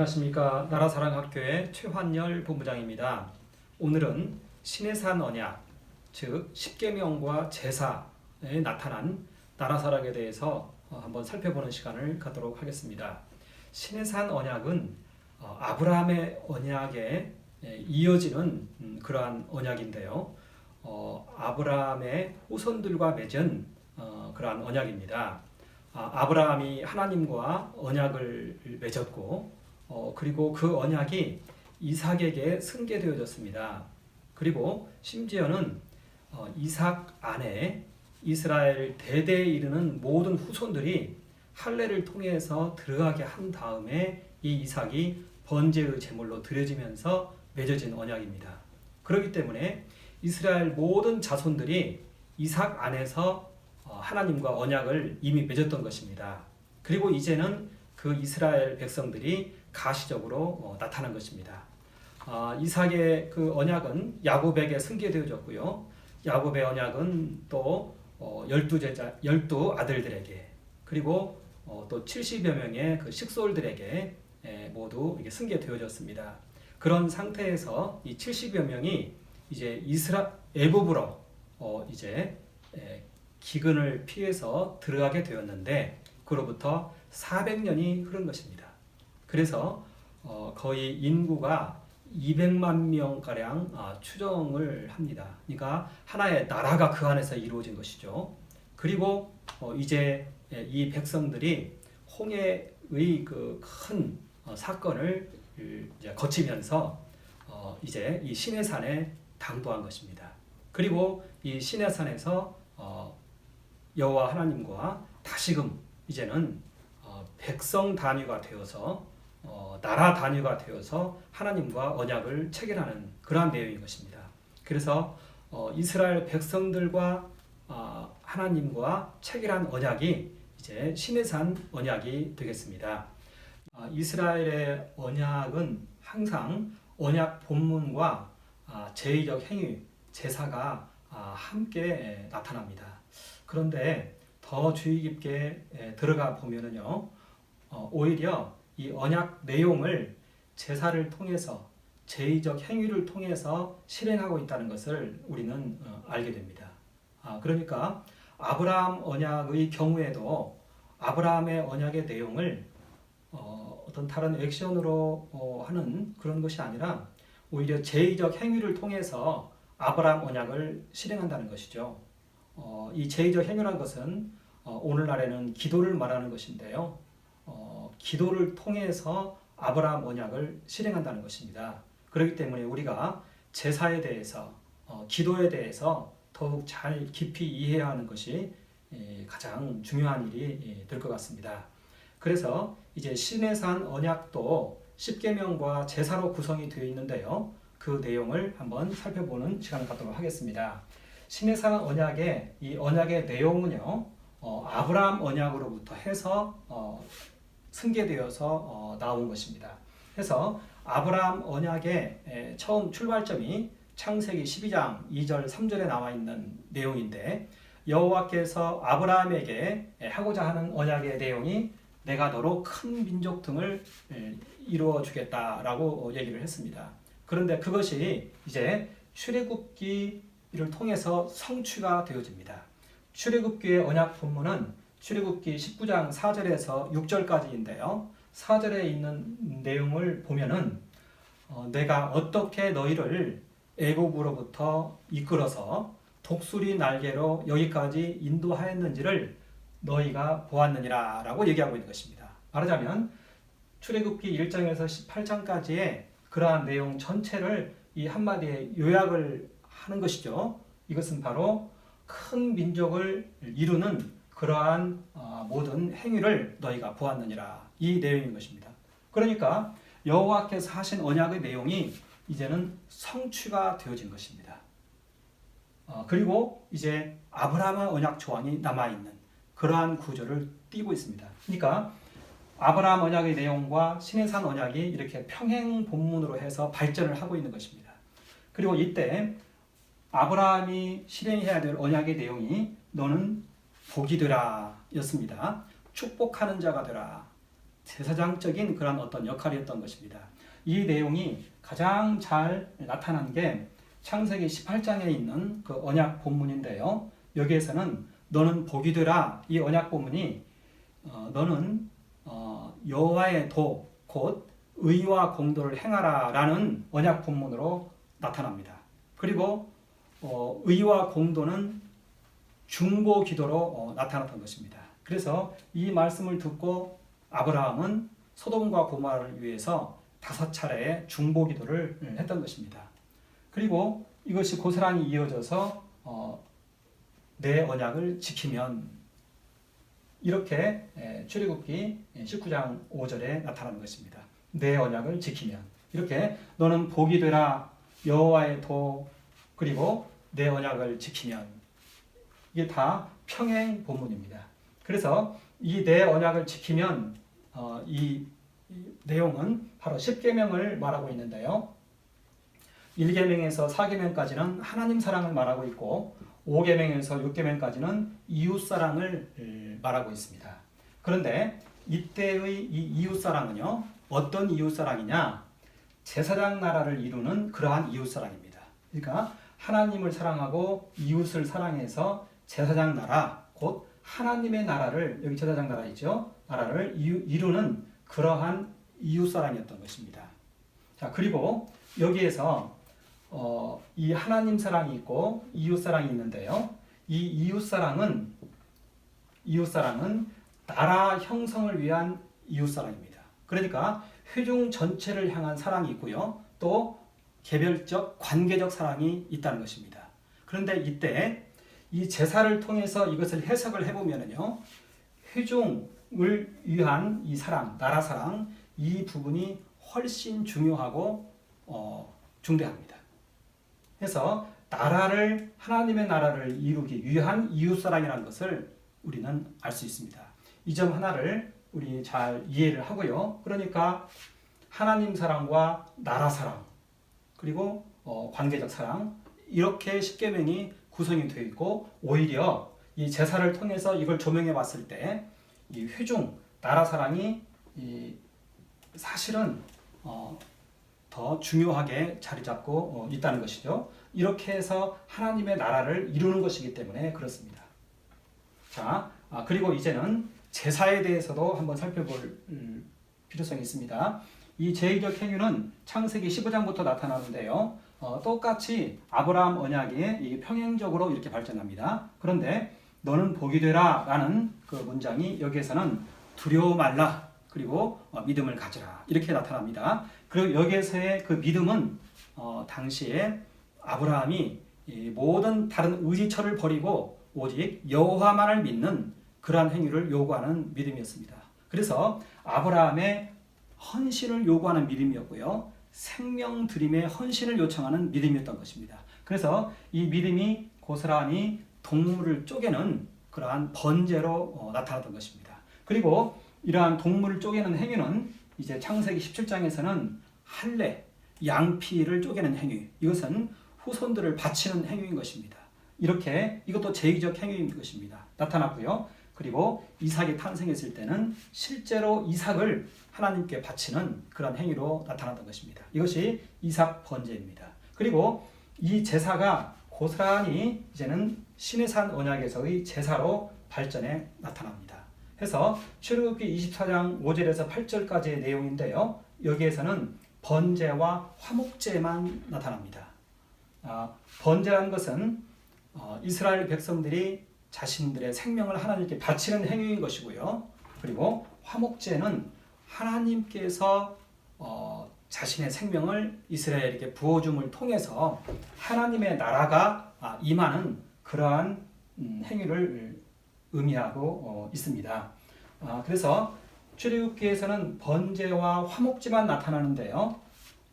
안녕하십니까. 나라사랑학교의 최환열 본부장입니다. 오늘은 신해산 언약, 즉 십계명과 제사에 나타난 나라사랑에 대해서 한번 살펴보는 시간을 갖도록 하겠습니다. 신해산 언약은 아브라함의 언약에 이어지는 그러한 언약인데요. 아브라함의 후손들과 맺은 그러한 언약입니다. 아브라함이 하나님과 언약을 맺었고 그리고 그 언약이 이삭에게 승계되어졌습니다. 그리고 심지어는 이삭 안에 이스라엘 대대에 이르는 모든 후손들이 할례를 통해서 들어가게 한 다음에 이 이삭이 번제의 제물로 드려지면서 맺어진 언약입니다. 그렇기 때문에 이스라엘 모든 자손들이 이삭 안에서 하나님과 언약을 이미 맺었던 것입니다. 그리고 이제는 그 이스라엘 백성들이 가시적으로 나타난 것입니다. 이삭의 그 언약은 야곱에게 승계되어졌고요. 야곱의 언약은 또 12 아들들에게 그리고 또 70여 명의 그 식솔들에게 모두 이게 승계되어졌습니다. 그런 상태에서 이 70여 명이 이제 애굽으로 이제 기근을 피해서 들어가게 되었는데 그로부터 400년이 흐른 것입니다. 그래서 거의 인구가 200만 명가량 추정을 합니다. 그러니까 하나의 나라가 그 안에서 이루어진 것이죠. 그리고 이제 이 백성들이 홍해의 그 큰 사건을 이제 거치면서 이제 이 시내산에 당도한 것입니다. 그리고 이 시내산에서 여호와 하나님과 다시금 이제는 백성 단위가 되어서 나라 단위가 되어서 하나님과 언약을 체결하는 그러한 내용인 것입니다. 그래서 이스라엘 백성들과 하나님과 체결한 언약이 이제 시내산 언약이 되겠습니다. 이스라엘의 언약은 항상 언약 본문과 제의적 행위, 제사가 함께 나타납니다. 그런데 더 주의 깊게 들어가 보면은요, 오히려 이 언약 내용을 제사를 통해서 제의적 행위를 통해서 실행하고 있다는 것을 우리는 알게 됩니다. 그러니까 아브라함 언약의 경우에도 아브라함의 언약의 내용을 어떤 다른 액션으로 하는 그런 것이 아니라 오히려 제의적 행위를 통해서 아브라함 언약을 실행한다는 것이죠. 이 제의적 행위라는 것은 오늘날에는 기도를 말하는 것인데요. 기도를 통해서 아브라함 언약을 실행한다는 것입니다. 그렇기 때문에 우리가 제사에 대해서 기도에 대해서 더욱 잘 깊이 이해해야 하는 것이 가장 중요한 일이 될 것 같습니다. 그래서 이제 시내산 언약도 십계명과 제사로 구성이 되어 있는데요. 그 내용을 한번 살펴보는 시간을 갖도록 하겠습니다. 시내산 언약의 이 언약의 내용은요, 아브라함 언약으로부터 해서 승계되어서 나온 것입니다. 그래서 아브라함 언약의 처음 출발점이 창세기 12장 2절 3절에 나와 있는 내용인데 여호와께서 아브라함에게 하고자 하는 언약의 내용이 내가 너로 큰 민족 등을 이루어 주겠다라고 얘기를 했습니다. 그런데 그것이 이제 출애굽기를 통해서 성취가 되어집니다. 출애굽기의 언약 본문은 출애굽기 19장 4절에서 6절까지인데요. 4절에 있는 내용을 보면은 내가 어떻게 너희를 애굽으로부터 이끌어서 독수리 날개로 여기까지 인도하였는지를 너희가 보았느니라 라고 얘기하고 있는 것입니다. 말하자면 출애굽기 1장에서 18장까지의 그러한 내용 전체를 이 한마디에 요약을 하는 것이죠. 이것은 바로 큰 민족을 이루는 그러한 모든 행위를 너희가 보았느니라 이 내용인 것입니다. 그러니까 여호와께서 하신 언약의 내용이 이제는 성취가 되어진 것입니다. 그리고 이제 아브라함의 언약 조항이 남아있는 그러한 구조를 띠고 있습니다. 그러니까 아브라함 언약의 내용과 시내산 언약이 이렇게 평행 본문으로 해서 발전을 하고 있는 것입니다. 그리고 이때 아브라함이 실행해야 될 언약의 내용이 너는 복이 되라 였습니다. 축복하는 자가 되라. 제사장적인 그런 어떤 역할이었던 것입니다. 이 내용이 가장 잘 나타난 게 창세기 18장에 있는 그 언약 본문인데요. 여기에서는 너는 복이 되라, 이 언약 본문이 너는 여호와의 도, 곧 의와 공도를 행하라 라는 언약 본문으로 나타납니다. 그리고 의와 공도는 중보 기도로 나타났던 것입니다. 그래서 이 말씀을 듣고 아브라함은 소돔과 고모라를 위해서 5차례의 중보 기도를 했던 것입니다. 그리고 이것이 고스란히 이어져서 내 언약을 지키면, 이렇게 출애굽기 19장 5절에 나타나는 것입니다. 내 언약을 지키면, 이렇게 너는 복이 되라, 여호와의 도, 그리고 내 언약을 지키면, 이게 다 평행 본문입니다. 그래서 이 내 언약을 지키면, 이 내용은 바로 10계명을 말하고 있는데요. 1계명에서 4계명까지는 하나님 사랑을 말하고 있고 5계명에서 6계명까지는 이웃사랑을 말하고 있습니다. 그런데 이때의 이 이웃사랑은요, 어떤 이웃사랑이냐? 제사장 나라를 이루는 그러한 이웃사랑입니다. 그러니까 하나님을 사랑하고 이웃을 사랑해서 제사장 나라, 곧 하나님의 나라를, 여기 제사장 나라이죠, 나라를 이루는 그러한 이웃사랑이었던 것입니다. 자, 그리고 여기에서 이 하나님 사랑이 있고 이웃 사랑이 있는데요. 이 이웃 사랑은 나라 형성을 위한 이웃 사랑입니다. 그러니까 회중 전체를 향한 사랑이 있고요. 또 개별적 관계적 사랑이 있다는 것입니다. 그런데 이때 이 제사를 통해서 이것을 해석을 해보면요, 회중을 위한 이 사랑, 나라 사랑, 이 부분이 훨씬 중요하고 중대합니다. 그래서 하나님의 나라를 이루기 위한 이웃사랑이라는 것을 우리는 알 수 있습니다. 이 점 하나를 우리 잘 이해를 하고요. 그러니까 하나님 사랑과 나라 사랑, 그리고 관계적 사랑, 이렇게 10계명이 구성이 되어 있고, 오히려 이 제사를 통해서 이걸 조명해 봤을 때 이 회중, 나라 사랑이 사실은 더 중요하게 자리 잡고 있다는 것이죠. 이렇게 해서 하나님의 나라를 이루는 것이기 때문에 그렇습니다. 자, 그리고 이제는 제사에 대해서도 한번 살펴볼 필요성이 있습니다. 이 제의적 행위는 창세기 15장부터 나타나는데요. 똑같이 아브라함 언약이 평행적으로 이렇게 발전합니다. 그런데 너는 복이 되라 라는 그 문장이 여기에서는 두려워 말라, 그리고 믿음을 가지라, 이렇게 나타납니다. 그리고 여기에서의 그 믿음은 당시에 아브라함이 모든 다른 의지처를 버리고 오직 여호와만을 믿는 그러한 행위를 요구하는 믿음이었습니다. 그래서 아브라함의 헌신을 요구하는 믿음이었고요, 생명 드림의 헌신을 요청하는 믿음이었던 것입니다. 그래서 이 믿음이 고스란히 동물을 쪼개는 그러한 번제로 나타났던 것입니다. 그리고 이러한 동물을 쪼개는 행위는 이제 창세기 17장에서는 할례, 양피를 쪼개는 행위, 이것은 후손들을 바치는 행위인 것입니다. 이렇게 이것도 제의적 행위인 것입니다. 나타났고요. 그리고 이삭이 탄생했을 때는 실제로 이삭을 하나님께 바치는 그런 행위로 나타났던 것입니다. 이것이 이삭 번제입니다. 그리고 이 제사가 고스란히 이제는 시내산 언약에서의 제사로 발전해 나타납니다. 해서 출애굽기 24장 5절에서 8절까지의 내용인데요. 여기에서는 번제와 화목제만 나타납니다. 번제라는 것은 이스라엘 백성들이 자신들의 생명을 하나님께 바치는 행위인 것이고요. 그리고 화목제는 하나님께서 자신의 생명을 이스라엘에게 부어줌을 통해서 하나님의 나라가 임하는 그러한 행위를 의미하고 있습니다. 그래서 출애굽기에서는 번제와 화목제만 나타나는데요.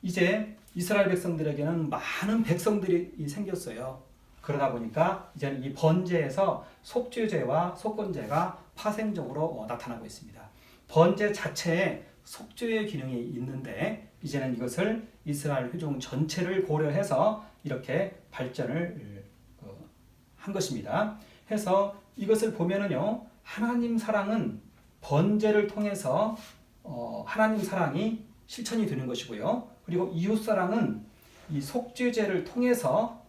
이제 이스라엘 백성들에게는 많은 백성들이 생겼어요. 그러다 보니까 이제는 이 번제에서 속죄제와 속건제가 파생적으로 나타나고 있습니다. 번제 자체에 속죄의 기능이 있는데 이제는 이것을 이스라엘 회중 전체를 고려해서 이렇게 발전을 한 것입니다. 해서 이것을 보면은요, 하나님 사랑은 번제를 통해서 하나님 사랑이 실천이 되는 것이고요. 그리고 이웃사랑은 이 속죄제를 통해서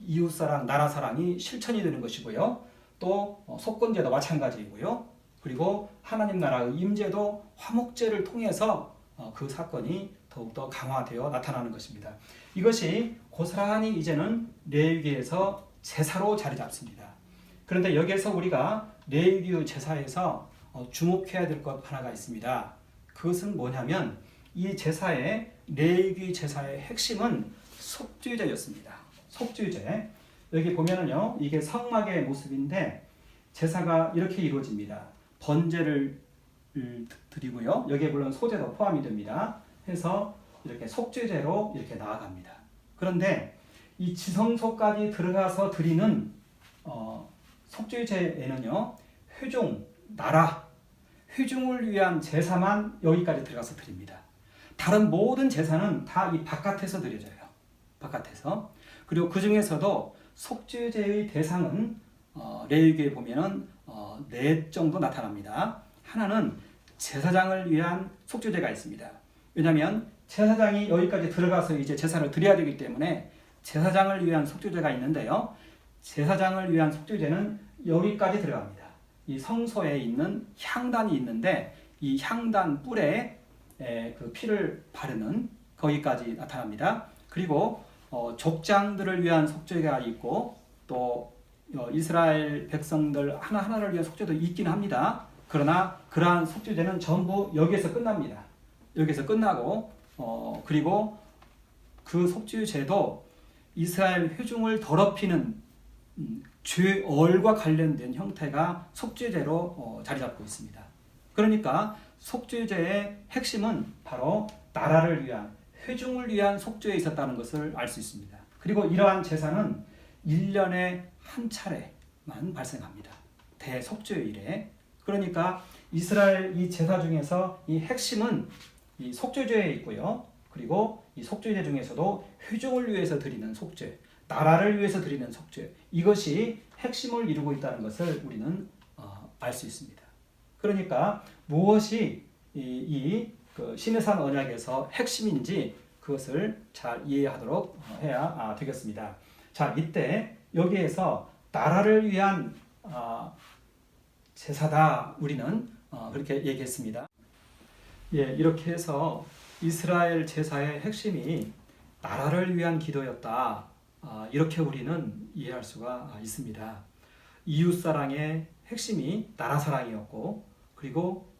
이웃사랑, 나라사랑이 실천이 되는 것이고요. 또 속건제도 마찬가지이고요. 그리고 하나님 나라의 임재도 화목제를 통해서 그 사건이 더욱더 강화되어 나타나는 것입니다. 이것이 고스란히 이제는 레위기에서 제사로 자리 잡습니다. 그런데 여기에서 우리가 레위기의 제사에서 주목해야 될 것 하나가 있습니다. 그것은 뭐냐면 이 제사의 레위기 제사의 핵심은 속죄제였습니다. 속죄제. 여기 보면은요, 이게 성막의 모습인데 제사가 이렇게 이루어집니다. 번제를 드리고요. 여기에 물론 소제도 포함이 됩니다. 해서 이렇게 속죄제로 이렇게 나아갑니다. 그런데 이 지성소까지 들어가서 드리는 속죄제에는요, 회중, 나라, 회중을 위한 제사만 여기까지 들어가서 드립니다. 다른 모든 제사는 다 이 바깥에서 드려져요. 바깥에서. 그리고 그 중에서도 속죄제의 대상은 레위기에 보면은 네 정도 나타납니다. 하나는 제사장을 위한 속죄제가 있습니다. 왜냐하면 제사장이 여기까지 들어가서 이제 제사를 드려야 되기 때문에 제사장을 위한 속죄제가 있는데요. 제사장을 위한 속죄제는 여기까지 들어갑니다. 이 성소에 있는 향단이 있는데 이 향단 뿔에 그 피를 바르는 거기까지 나타납니다. 그리고 족장들을 위한 속죄가 있고 또 이스라엘 백성들 하나하나를 위한 속죄도 있긴 합니다. 그러나 그러한 속죄제는 전부 여기에서 끝납니다. 여기서 끝나고 그리고 그 속죄제도 이스라엘 회중을 더럽히는 죄얼과 관련된 형태가 속죄제로 자리 잡고 있습니다. 그러니까 속죄제의 핵심은 바로 나라를 위한 회중을 위한 속죄에 있었다는 것을 알 수 있습니다. 그리고 이러한 제사는 1년에 한 차례만 발생합니다. 대속죄일에. 그러니까 이스라엘 이 제사 중에서 이 핵심은 이 속죄제에 있고요. 그리고 이 속죄제 중에서도 회중을 위해서 드리는 속죄, 나라를 위해서 드리는 속죄, 이것이 핵심을 이루고 있다는 것을 우리는 알 수 있습니다. 그러니까 무엇이 그 시내산 언약에서 핵심인지 그것을 잘 이해하도록 해야 되겠습니다. 자, 이때 여기에서 나라를 위한 제사다 우리는 그렇게 얘기했습니다. 예, 이렇게 해서 이스라엘 제사의 핵심이 나라를 위한 기도였다. 이렇게 우리는 이해할 수가 있습니다. 이웃사랑의 핵심이 나라사랑이었고 그리고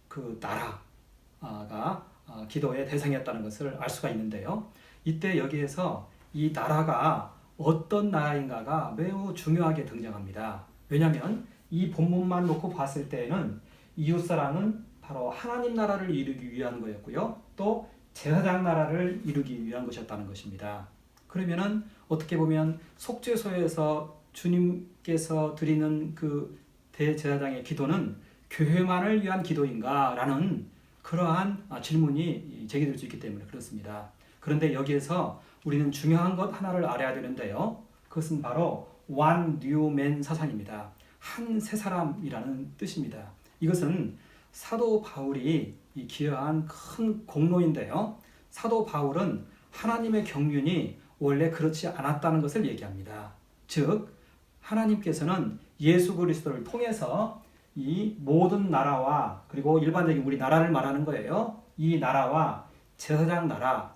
그 나라가 기도의 대상이었다는 것을 알 수가 있는데요. 이때 여기에서 이 나라가 어떤 나라인가가 매우 중요하게 등장합니다. 왜냐하면 이 본문만 놓고 봤을 때에는 이웃사랑은 바로 하나님 나라를 이루기 위한 거였고요. 또 제사장 나라를 이루기 위한 것이었다는 것입니다. 그러면은 어떻게 보면 속죄소에서 주님께서 드리는 그 대제사장의 기도는 교회만을 위한 기도인가? 라는 그러한 질문이 제기될 수 있기 때문에 그렇습니다. 그런데 여기에서 우리는 중요한 것 하나를 알아야 되는데요. 그것은 바로 one new man 사상입니다. 한 새 사람이라는 뜻입니다. 이것은 사도 바울이 기여한 큰 공로인데요. 사도 바울은 하나님의 경륜이 원래 그렇지 않았다는 것을 얘기합니다. 즉 하나님께서는 예수 그리스도를 통해서 이 모든 나라와 그리고 일반적인 우리 나라를 말하는 거예요. 이 나라와 제사장 나라,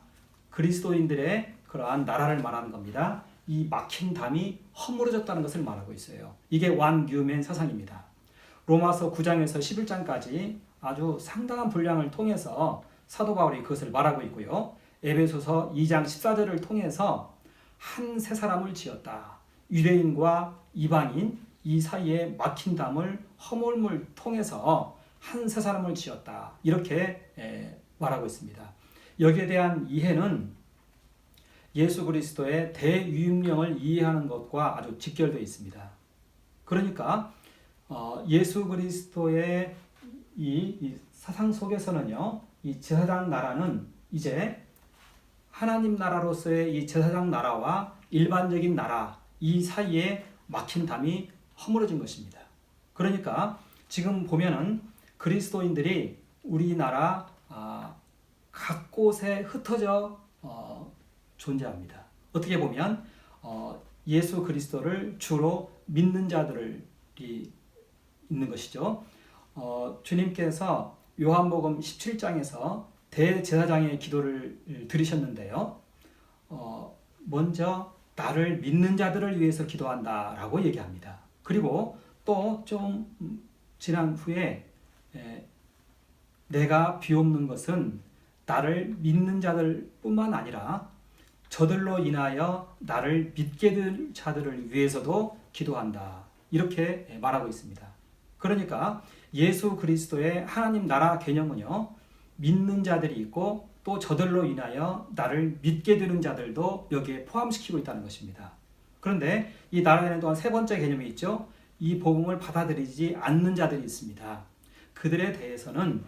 그리스도인들의 그러한 나라를 말하는 겁니다. 이 막힌 담이 허물어졌다는 것을 말하고 있어요. 이게 완규맨 사상입니다. 로마서 9장에서 11장까지 아주 상당한 분량을 통해서 사도 바울이 그것을 말하고 있고요. 에베소서 2장 14절을 통해서 한 새 사람을 지었다. 유대인과 이방인 이 사이에 막힌 담을 허물을 통해서 한 새 사람을 지었다. 이렇게 말하고 있습니다. 여기에 대한 이해는 예수 그리스도의 대유임령을 이해하는 것과 아주 직결되어 있습니다. 그러니까 예수 그리스도의 이 사상 속에서는요, 이 제사장 나라는 이제 하나님 나라로서의 이 제사장 나라와 일반적인 나라 이 사이에 막힌 담이 허물어진 것입니다. 그러니까 지금 보면은 그리스도인들이 우리나라 각 곳에 흩어져 존재합니다. 어떻게 보면 예수 그리스도를 주로 믿는 자들이 있는 것이죠. 주님께서 요한복음 17장에서 대제사장의 기도를 들으셨는데요. 먼저 나를 믿는 자들을 위해서 기도한다라고 얘기합니다. 그리고 또 좀 지난 후에 내가 비옵는 것은 나를 믿는 자들뿐만 아니라 저들로 인하여 나를 믿게 될 자들을 위해서도 기도한다. 이렇게 말하고 있습니다. 그러니까 예수 그리스도의 하나님 나라 개념은요, 믿는 자들이 있고 또 저들로 인하여 나를 믿게 되는 자들도 여기에 포함시키고 있다는 것입니다. 그런데 이 나라에는 또한 세 번째 개념이 있죠. 이 복음을 받아들이지 않는 자들이 있습니다. 그들에 대해서는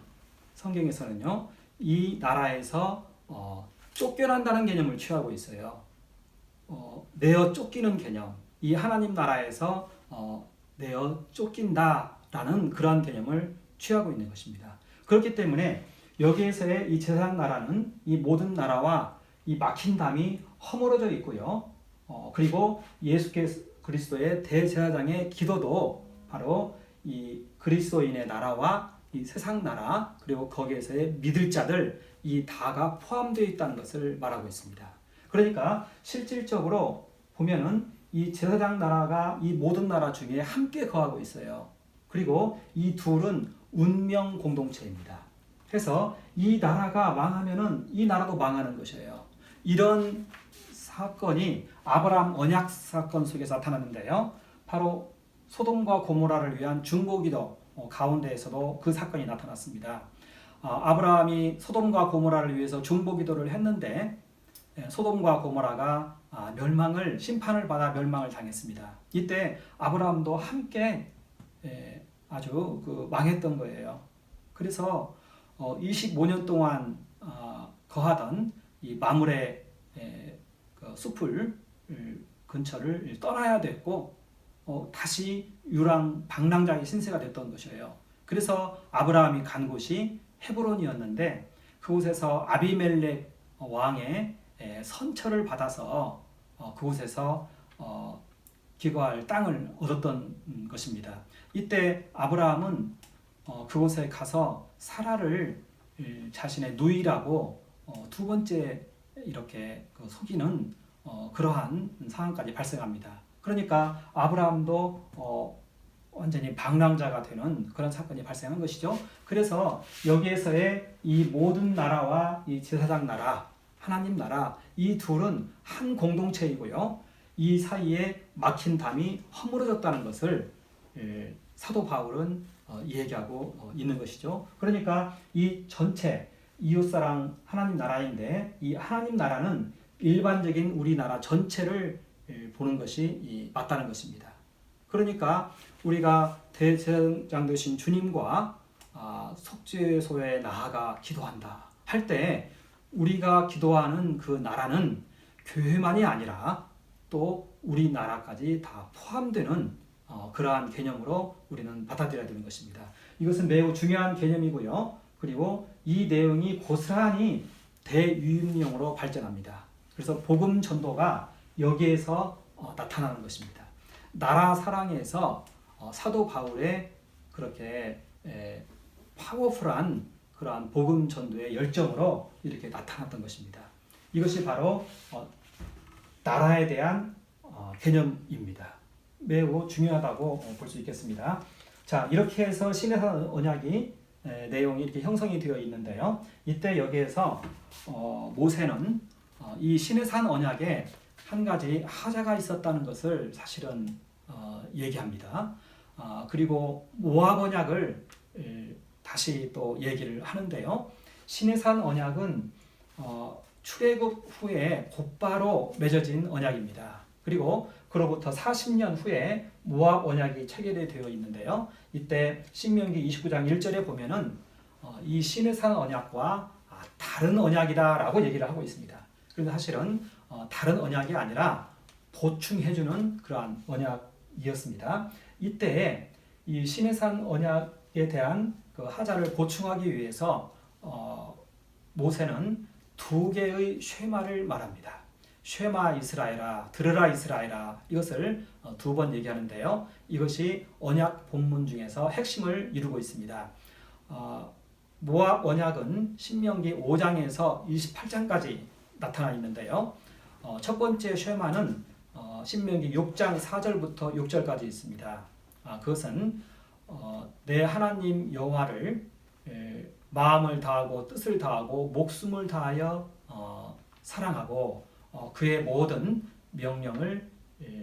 성경에서는요, 이 나라에서 쫓겨난다는 개념을 취하고 있어요. 내어 쫓기는 개념, 이 하나님 나라에서 내어 쫓긴다라는 그러한 개념을 취하고 있는 것입니다. 그렇기 때문에 여기에서의 이 제사장 나라는 이 모든 나라와 이 막힌 담이 허물어져 있고요. 그리고 예수 그리스도의 대제사장의 기도도 바로 이 그리스도인의 나라와 이 세상 나라 그리고 거기에서의 믿을 자들 이 다가 포함되어 있다는 것을 말하고 있습니다. 그러니까 실질적으로 보면은 이 제사장 나라가 이 모든 나라 중에 함께 거하고 있어요. 그리고 이 둘은 운명 공동체입니다. 그래서 이 나라가 망하면은 이 나라도 망하는 것이에요. 이런 사건이 아브라함 언약 사건 속에서 나타났는데요. 바로 소돔과 고모라를 위한 중보기도 가운데에서도 그 사건이 나타났습니다. 아브라함이 소돔과 고모라를 위해서 중보기도를 했는데 소돔과 고모라가 심판을 받아 멸망을 당했습니다. 이때 아브라함도 함께 아주 망했던 거예요. 그래서 25년 동안 거하던 이 마므레 그 숲을 근처를 떠나야 됐고 다시 방랑자의 신세가 됐던 것이에요. 그래서 아브라함이 간 곳이 헤브론이었는데 그곳에서 아비멜렉 왕의 선처를 받아서 그곳에서 기거할 땅을 얻었던 것입니다. 이때 아브라함은 그곳에 가서 사라를 자신의 누이라고 두 번째 이렇게 속이는 그러한 상황까지 발생합니다. 그러니까 아브라함도 완전히 방랑자가 되는 그런 사건이 발생한 것이죠. 그래서 여기에서의 이 모든 나라와 이 제사장 나라, 하나님 나라 이 둘은 한 공동체이고요. 이 사이에 막힌 담이 허물어졌다는 것을 사도 바울은 얘기하고 있는 것이죠. 그러니까 이 전체 이웃사랑 하나님 나라인데 이 하나님 나라는 일반적인 우리나라 전체를 보는 것이 맞다는 것입니다. 그러니까 우리가 대제사장 되신 주님과 속죄소에 나아가 기도한다 할 때 우리가 기도하는 그 나라는 교회만이 아니라 또 우리나라까지 다 포함되는 그러한 개념으로 우리는 받아들여야 되는 것입니다. 이것은 매우 중요한 개념이고요. 그리고 이 내용이 고스란히 대유임령으로 발전합니다. 그래서 복음 전도가 여기에서 나타나는 것입니다. 나라 사랑에서 사도 바울의 그렇게 파워풀한 그러한 복음 전도의 열정으로 이렇게 나타났던 것입니다. 이것이 바로 나라에 대한 개념입니다. 매우 중요하다고 볼 수 있겠습니다. 자, 이렇게 해서 시내산 언약이 내용이 이렇게 형성이 되어 있는데요. 이때 여기에서 모세는 이 시내산 언약에 한 가지 하자가 있었다는 것을 사실은 얘기합니다. 그리고 모압 언약을 다시 또 얘기를 하는데요. 시내산 언약은 출애굽 후에 곧바로 맺어진 언약입니다. 그리고 그로부터 40년 후에 모압 언약이 체결이 되어 있는데요. 이때 신명기 29장 1절에 보면은 이 시내산 언약과 다른 언약이다라고 얘기를 하고 있습니다. 그런데 사실은 다른 언약이 아니라 보충해주는 그러한 언약이었습니다. 이때 이 시내산 언약에 대한 그 하자를 보충하기 위해서 모세는 두 개의 쉐마를 말합니다. 쉐마 이스라엘아, 들으라 이스라엘아, 이것을 두 번 얘기하는데요. 이것이 언약 본문 중에서 핵심을 이루고 있습니다. 모압 언약은 신명기 5장에서 28장까지 나타나 있는데요. 첫 번째 쉐마는 신명기 6장 4절부터 6절까지 있습니다. 그것은 내 하나님 여호와를 마음을 다하고 뜻을 다하고 목숨을 다하여 사랑하고 그의 모든 명령을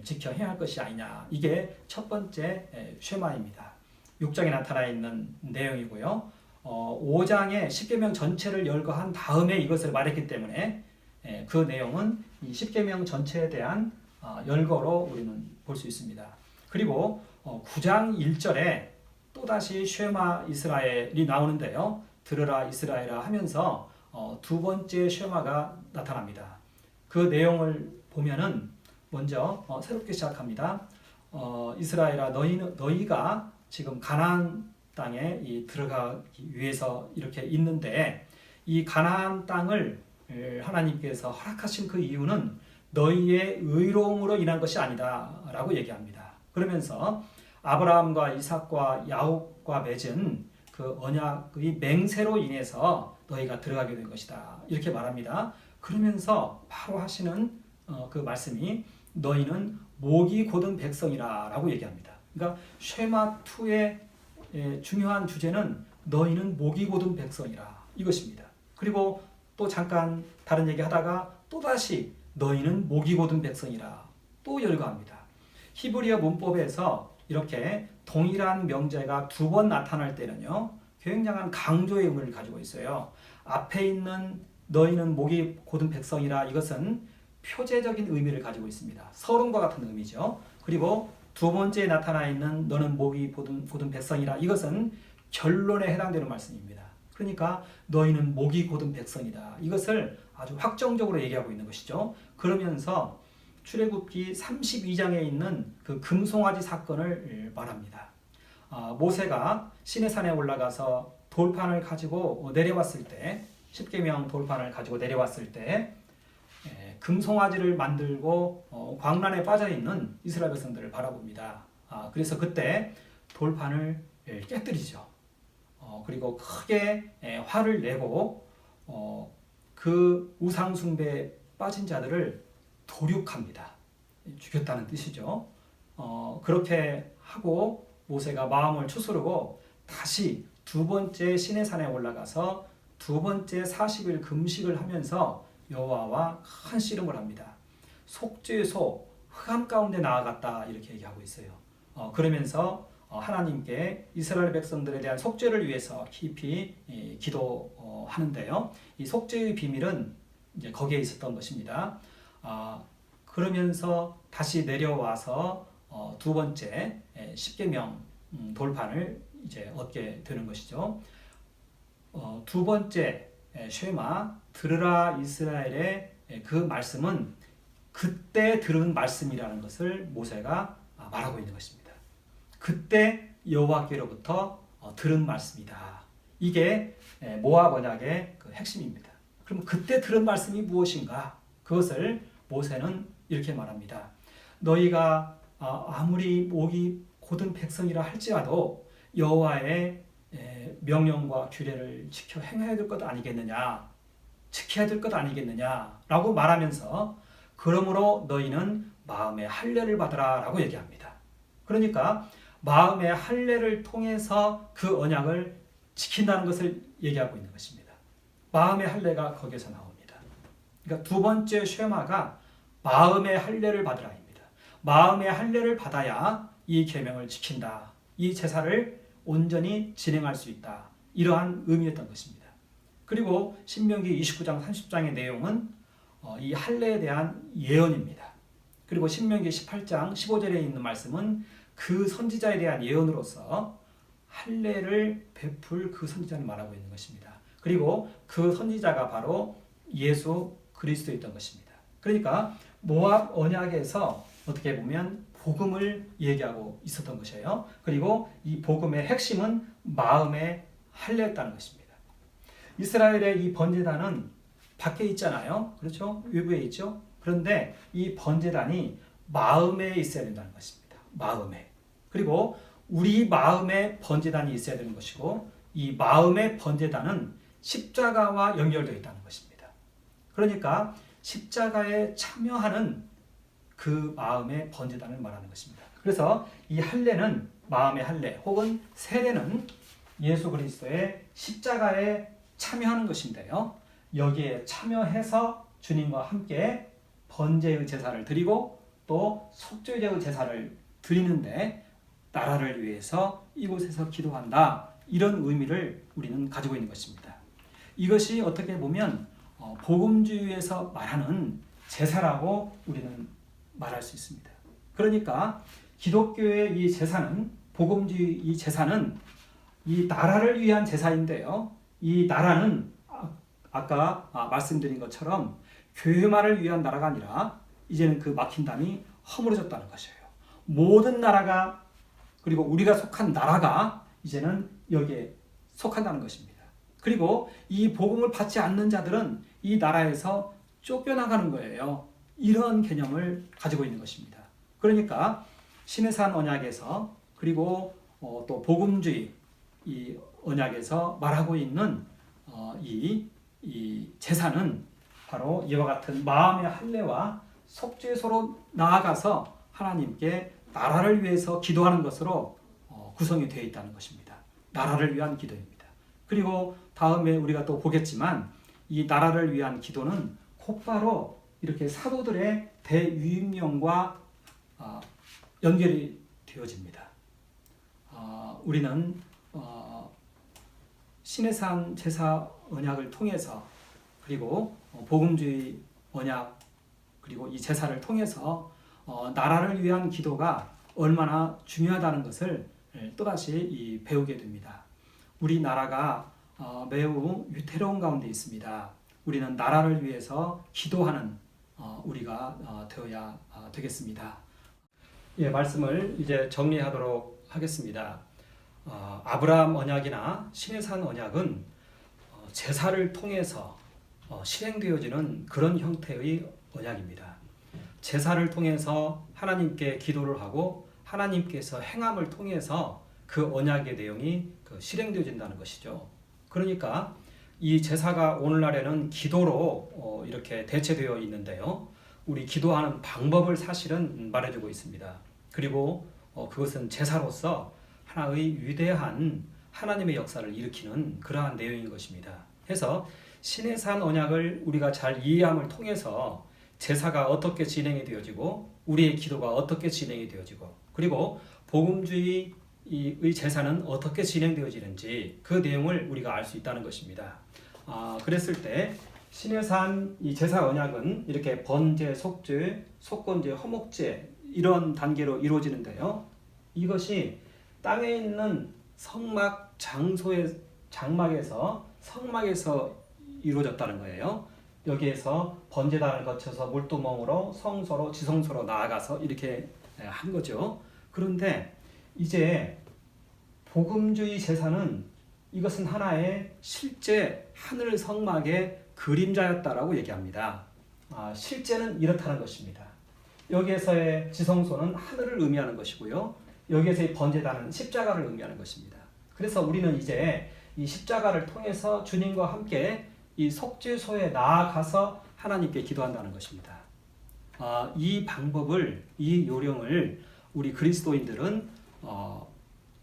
지켜 행할 할 것이 아니냐. 이게 첫 번째 쉐마입니다. 6장에 나타나 있는 내용이고요. 5장에 십계명 전체를 열거한 다음에 이것을 말했기 때문에 그 내용은 이 십계명 전체에 대한 열거로 우리는 볼 수 있습니다. 그리고 9장 1절에 또다시 쉐마 이스라엘이 나오는데요. 들으라 이스라엘아 하면서 두 번째 쉐마가 나타납니다. 그 내용을 보면은 먼저 새롭게 시작합니다. 이스라엘아 너희가 지금 가나안 땅에 들어가기 위해서 이렇게 있는데 이 가나안 땅을 하나님께서 허락하신 그 이유는 너희의 의로움으로 인한 것이 아니다 라고 얘기합니다. 그러면서 아브라함과 이삭과 야곱과 맺은 그 언약의 맹세로 인해서 너희가 들어가게 된 것이다 이렇게 말합니다. 그러면서 바로 하시는 그 말씀이 너희는 목이 곧은 백성이라 라고 얘기합니다. 그러니까 쉐마 2의 중요한 주제는 너희는 목이 곧은 백성이라 이것입니다. 그리고 또 잠깐 다른 얘기 하다가 또다시 너희는 목이 곧은 백성이라 또 열거합니다. 히브리어 문법에서 이렇게 동일한 명제가 두 번 나타날 때는요, 굉장한 강조의 의미를 가지고 있어요. 앞에 있는 너희는 목이 곧은 백성이라 이것은 표제적인 의미를 가지고 있습니다. 서론과 같은 의미죠. 그리고 두 번째에 나타나 있는 너는 목이 곧은 백성이라 이것은 결론에 해당되는 말씀입니다. 그러니까 너희는 목이 곧은 백성이다. 이것을 아주 확정적으로 얘기하고 있는 것이죠. 그러면서 출애굽기 32장에 있는 그 금송아지 사건을 말합니다. 모세가 시내산에 올라가서 돌판을 가지고 내려왔을 때, 십계명 돌판을 가지고 내려왔을 때 금송아지를 만들고 광란에 빠져있는 이스라엘 백성들을 바라봅니다. 그래서 그때 돌판을 깨뜨리죠. 그리고 크게 화를 내고 그 우상숭배에 빠진 자들을 도륙합니다. 죽였다는 뜻이죠. 그렇게 하고 모세가 마음을 추스르고 다시 두 번째 시내산에 올라가서 두 번째 40일 금식을 하면서 여호와와 큰 씨름을 합니다. 속죄소 흑암 가운데 나아갔다 이렇게 얘기하고 있어요. 그러면서 하나님께 이스라엘 백성들에 대한 속죄를 위해서 깊이 기도하는데요. 이 속죄의 비밀은 이제 거기에 있었던 것입니다. 그러면서 다시 내려와서 두 번째 십계명 돌판을 이제 얻게 되는 것이죠. 두 번째 쉐마 들으라 이스라엘의 그 말씀은 그때 들은 말씀이라는 것을 모세가 말하고 있는 것입니다. 그때 여호와께로부터 들은 말씀이다. 이게 모압 언약의 그 핵심입니다. 그럼 그때 들은 말씀이 무엇인가? 그것을 모세는 이렇게 말합니다. 너희가 아무리 목이 곧은 백성이라 할지라도 여호와의 명령과 규례를 지켜 행해야 될 것 아니겠느냐, 지켜야 될 것 아니겠느냐라고 말하면서 그러므로 너희는 마음의 할례를 받으라라고 얘기합니다. 그러니까 마음의 할례를 통해서 그 언약을 지킨다는 것을 얘기하고 있는 것입니다. 마음의 할례가 거기에서 나옵니다. 그러니까 두 번째 쉐마가 마음의 할례를 받으라입니다. 마음의 할례를 받아야 이 계명을 지킨다. 이 제사를 온전히 진행할 수 있다. 이러한 의미였던 것입니다. 그리고 신명기 29장 30장의 내용은 이 할례에 대한 예언입니다. 그리고 신명기 18장 15절에 있는 말씀은 그 선지자에 대한 예언으로서 할례를 베풀 그 선지자를 말하고 있는 것입니다. 그리고 그 선지자가 바로 예수 그리스도였던 것입니다. 그러니까 모압 언약에서 어떻게 보면 복음을 얘기하고 있었던 것이에요. 그리고 이 복음의 핵심은 마음의 할례했다는 것입니다. 이스라엘의 이 번제단은 밖에 있잖아요. 그렇죠? 외부에 있죠. 그런데 이 번제단이 마음에 있어야 된다는 것입니다. 마음에. 그리고 우리 마음에 번제단이 있어야 되는 것이고, 이 마음의 번제단은 십자가와 연결되어 있다는 것입니다. 그러니까 십자가에 참여하는 그 마음의 번제단을 말하는 것입니다. 그래서 이 할례는, 마음의 할례 혹은 세례는 예수 그리스도의 십자가에 참여하는 것인데요. 여기에 참여해서 주님과 함께 번제의 제사를 드리고 또 속죄제의 제사를 드리는데 나라를 위해서 이곳에서 기도한다, 이런 의미를 우리는 가지고 있는 것입니다. 이것이 어떻게 보면 복음주의에서 말하는 제사라고 우리는 말할 수 있습니다. 그러니까 기독교의 이 제사는, 복음주의 이 제사는 이 나라를 위한 제사인데요. 이 나라는 아까 말씀드린 것처럼 교회만을 위한 나라가 아니라 이제는 그 막힌 담이 허물어졌다는 것이에요. 모든 나라가, 그리고 우리가 속한 나라가 이제는 여기에 속한다는 것입니다. 그리고 이 복음을 받지 않는 자들은 이 나라에서 쫓겨나가는 거예요. 이런 개념을 가지고 있는 것입니다. 그러니까 신해산 언약에서, 그리고 또 복음주의 이 언약에서 말하고 있는 이 제사는 바로 이와 같은 마음의 할례와 속죄소로 나아가서 하나님께 나라를 위해서 기도하는 것으로 구성이 되어 있다는 것입니다. 나라를 위한 기도입니다. 그리고 다음에 우리가 또 보겠지만 이 나라를 위한 기도는 곧바로 이렇게 사도들의 대유임령과 연결이 되어집니다. 우리는 신해산 제사 언약을 통해서, 그리고 복음주의 언약, 그리고 이 제사를 통해서 나라를 위한 기도가 얼마나 중요하다는 것을 또다시 배우게 됩니다. 우리나라가 매우 위태로운 가운데 있습니다. 우리는 나라를 위해서 기도하는 우리가 되어야 되겠습니다. 예, 말씀을 이제 정리하도록 하겠습니다. 아브라함 언약이나 신해산 언약은 제사를 통해서 실행되어지는 그런 형태의 언약입니다. 제사를 통해서 하나님께 기도를 하고 하나님께서 행함을 통해서 그 언약의 내용이 실행되어진다는 것이죠. 그러니까 이 제사가 오늘날에는 기도로 이렇게 대체되어 있는데요. 우리 기도하는 방법을 사실은 말해주고 있습니다. 그리고 그것은 제사로서 하나의 위대한 하나님의 역사를 일으키는 그러한 내용인 것입니다. 해서 신해산 언약을 우리가 잘 이해함을 통해서 제사가 어떻게 진행이 되어지고 우리의 기도가 어떻게 진행이 되어지고, 그리고 복음주의의 제사는 어떻게 진행되어지는지 그 내용을 우리가 알 수 있다는 것입니다. 그랬을 때 신해산 이 제사 언약은 이렇게 번제, 속죄, 속건제, 허목제 이런 단계로 이루어지는데요. 이것이 땅에 있는 성막 장소의 장막에서 성막에서 이루어졌다는 거예요. 여기에서 번제단을 거쳐서 물두멍으로 성소로 지성소로 나아가서 이렇게 한 거죠. 그런데 이제 복음주의 제사는 이것은 하나의 실제 하늘 성막의 그림자였다라고 얘기합니다. 실제는 이렇다는 것입니다. 여기에서의 지성소는 하늘을 의미하는 것이고요. 여기에서의 번제단은 십자가를 의미하는 것입니다. 그래서 우리는 이제 이 십자가를 통해서 주님과 함께 이 속죄소에 나아가서 하나님께 기도한다는 것입니다. 이 방법을, 이 요령을 우리 그리스도인들은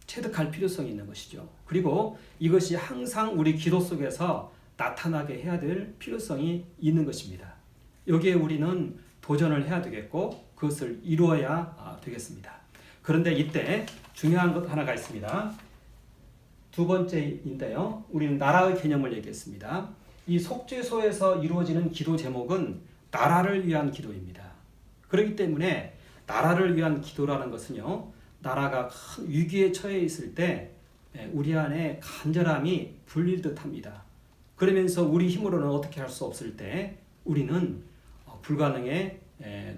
체득할 필요성이 있는 것이죠. 그리고 이것이 항상 우리 기도 속에서 나타나게 해야 될 필요성이 있는 것입니다. 여기에 우리는 도전을 해야 되겠고 그것을 이루어야 되겠습니다. 그런데 이때 중요한 것 하나가 있습니다. 두 번째인데요. 우리는 나라의 개념을 얘기했습니다. 이 속죄소에서 이루어지는 기도 제목은 나라를 위한 기도입니다. 그렇기 때문에 나라를 위한 기도라는 것은요, 나라가 큰 위기에 처해 있을 때 우리 안에 간절함이 불릴 듯합니다. 그러면서 우리 힘으로는 어떻게 할 수 없을 때 우리는 불가능에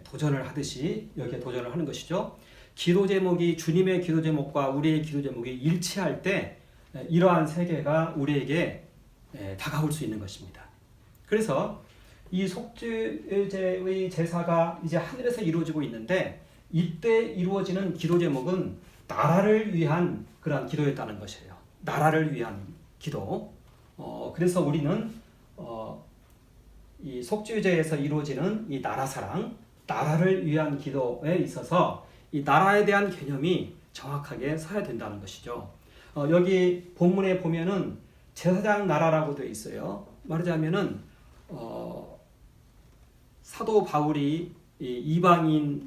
도전을 하듯이 여기에 도전을 하는 것이죠. 기도 제목이, 주님의 기도 제목과 우리의 기도 제목이 일치할 때 이러한 세계가 우리에게 다가올 수 있는 것입니다. 그래서 이 속죄제의 제사가 이제 하늘에서 이루어지고 있는데 이때 이루어지는 기도 제목은 나라를 위한 그러한 기도였다는 것이에요. 나라를 위한 기도. 그래서 우리는 이 속죄제에서 이루어지는 이 나라 사랑, 나라를 위한 기도에 있어서 이 나라에 대한 개념이 정확하게 서야 된다는 것이죠. 여기 본문에 보면은 제사장 나라라고 되어 있어요. 말하자면은 사도 바울이 이방인에게도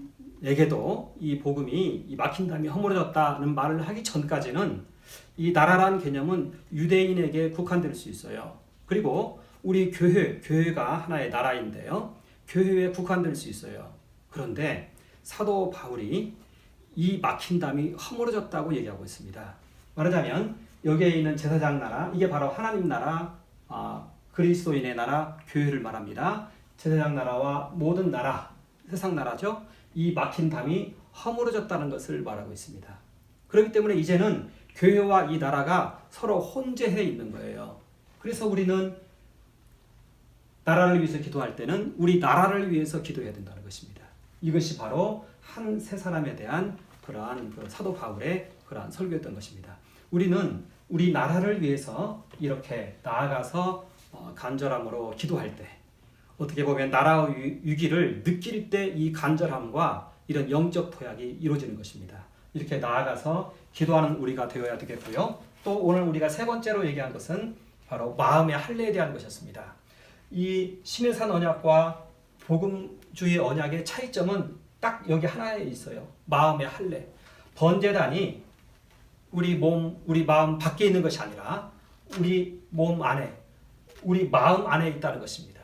이 복음이 이 막힌 담이 허물어졌다는 말을 하기 전까지는 이 나라란 개념은 유대인에게 국한될 수 있어요. 그리고 우리 교회가 하나의 나라인데요. 교회에 국한될 수 있어요. 그런데 사도 바울이 이 막힌 담이 허물어졌다고 얘기하고 있습니다. 말하자면 여기에 있는 제사장 나라, 이게 바로 하나님 나라, 그리스도인의 나라, 교회를 말합니다. 제사장 나라와 모든 나라, 세상 나라죠. 이 막힌 담이 허물어졌다는 것을 말하고 있습니다. 그렇기 때문에 이제는 교회와 이 나라가 서로 혼재해 있는 거예요. 그래서 우리는 나라를 위해서 기도할 때는 우리 나라를 위해서 기도해야 된다는 것입니다. 이것이 바로 한 세 사람에 대한 그러한 사도 바울의 그러한 설교였던 것입니다. 우리는 우리 나라를 위해서 이렇게 나아가서 간절함으로 기도할 때, 어떻게 보면 나라의 위기를 느낄 때 이 간절함과 이런 영적 도약이 이루어지는 것입니다. 이렇게 나아가서 기도하는 우리가 되어야 되겠고요. 또 오늘 우리가 세 번째로 얘기한 것은 바로 마음의 할례에 대한 것이었습니다. 이 신의 산 언약과 복음주의 언약의 차이점은 딱 여기 하나에 있어요. 마음의 할례. 번제단이 우리 마음 밖에 있는 것이 아니라 우리 몸 안에, 우리 마음 안에 있다는 것입니다.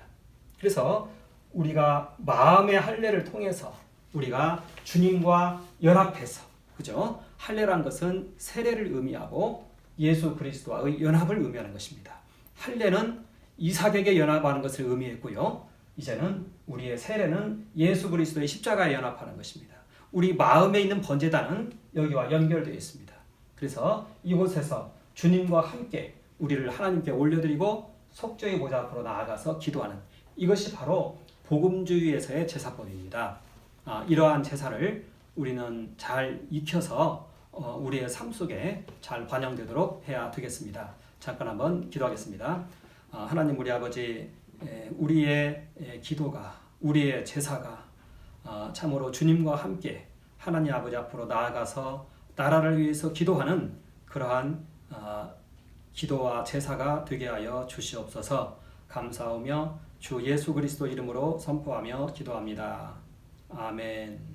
그래서 우리가 마음의 할례를 통해서 우리가 주님과 연합해서, 그죠? 할례란 것은 세례를 의미하고 예수 그리스도와의 연합을 의미하는 것입니다. 할례는 이삭에게 연합하는 것을 의미했고요. 이제는 우리의 세례는 예수 그리스도의 십자가에 연합하는 것입니다. 우리 마음에 있는 번제단은 여기와 연결되어 있습니다. 그래서 이곳에서 주님과 함께 우리를 하나님께 올려드리고 속죄의 보좌 앞으로 나아가서 기도하는, 이것이 바로 복음주의에서의 제사법입니다. 이러한 제사를 우리는 잘 익혀서 우리의 삶 속에 잘 반영되도록 해야 되겠습니다. 잠깐 한번 기도하겠습니다. 하나님 우리 아버지, 우리의 기도가, 우리의 제사가 참으로 주님과 함께 하나님 아버지 앞으로 나아가서 나라를 위해서 기도하는 그러한 기도와 제사가 되게 하여 주시옵소서. 감사하며 주 예수 그리스도 이름으로 선포하며 기도합니다. 아멘.